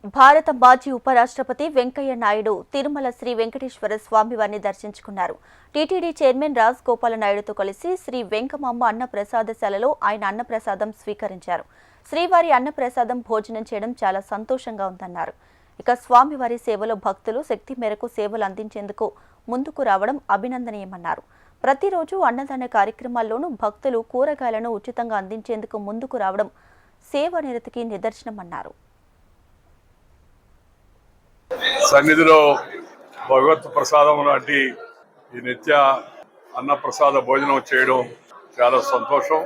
భారత మాజీ ఉపరాష్ట్రపతి వెంకయ్య నాయుడు తిరుమల శ్రీ వెంకటేశ్వర స్వామివారిని దర్శించుకున్నారు. టీటీడీ చైర్మన్ రాజ్ గోపాల నాయుడుతో కలిసి శ్రీ వెంకమాంబ అన్నప్రసాదశాలలో ఆయన అన్నప్రసాదం స్వీకరించారు. శ్రీవారి అన్నప్రసాదం భోజనం చేయడం చాలా సంతోషంగా ఉందన్నారు. ఇక స్వామివారి సేవలో భక్తులు శక్తి మేరకు సేవలు అందించేందుకు ముందుకు రావడం అభినందనీయమన్నారు. ప్రతిరోజు అన్నదాన కార్యక్రమాల్లోనూ భక్తులు కూరగాయలను ఉచితంగా అందించేందుకు ముందుకు రావడం సేవ నిరతికి నిదర్శనమన్నారు. సన్నిధిలో భగవత్ ప్రసాదం లాంటి ఈ నిత్య అన్న ప్రసాద భోజనం చేయడం చాలా సంతోషం.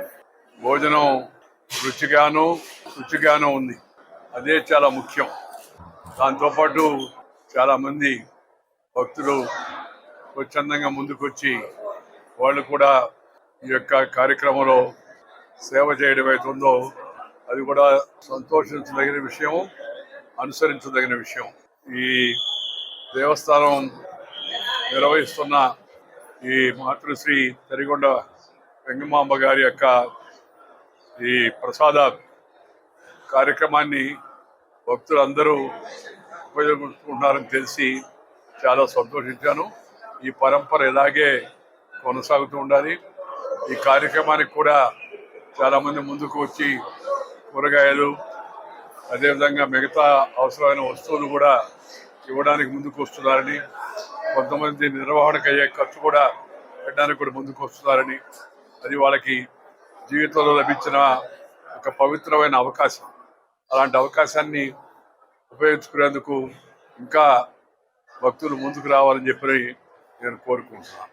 భోజనం రుచిగాను ఉంది, అదే చాలా ముఖ్యం. దాంతోపాటు చాలా మంది భక్తులు స్వచ్ఛందంగా ముందుకొచ్చి వాళ్ళు కూడా ఈ యొక్క కార్యక్రమంలో సేవ చేయడం అవుతుందో అది కూడా సంతోషించదగిన విషయం, అనుసరించదగిన విషయం. ఈ దేవస్థానం నిర్వహిస్తున్న ఈ మాతృశ్రీ తరిగొండ వెంగమాంబ గారి యొక్క ఈ ప్రసాద కార్యక్రమాన్ని భక్తులందరూ ఉపయోగించుకుంటున్నారని తెలిసి చాలా సంతోషించాను. ఈ పరంపర ఇలాగే కొనసాగుతూ ఉండాలి. ఈ కార్యక్రమానికి కూడా చాలామంది ముందుకు వచ్చి కూరగాయలు అదేవిధంగా మిగతా అవసరమైన వస్తువులు కూడా ఇవ్వడానికి ముందుకు వస్తున్నారని, కొంతమంది నిర్వహణకు అయ్యే ఖర్చు కూడా పెట్టడానికి కూడా ముందుకు వస్తున్నారని, అది వాళ్ళకి జీవితంలో లభించిన ఒక పవిత్రమైన అవకాశం. అలాంటి అవకాశాన్ని ఉపయోగించుకునేందుకు ఇంకా భక్తులు ముందుకు రావాలని చెప్పి నేను కోరుకుంటున్నాను.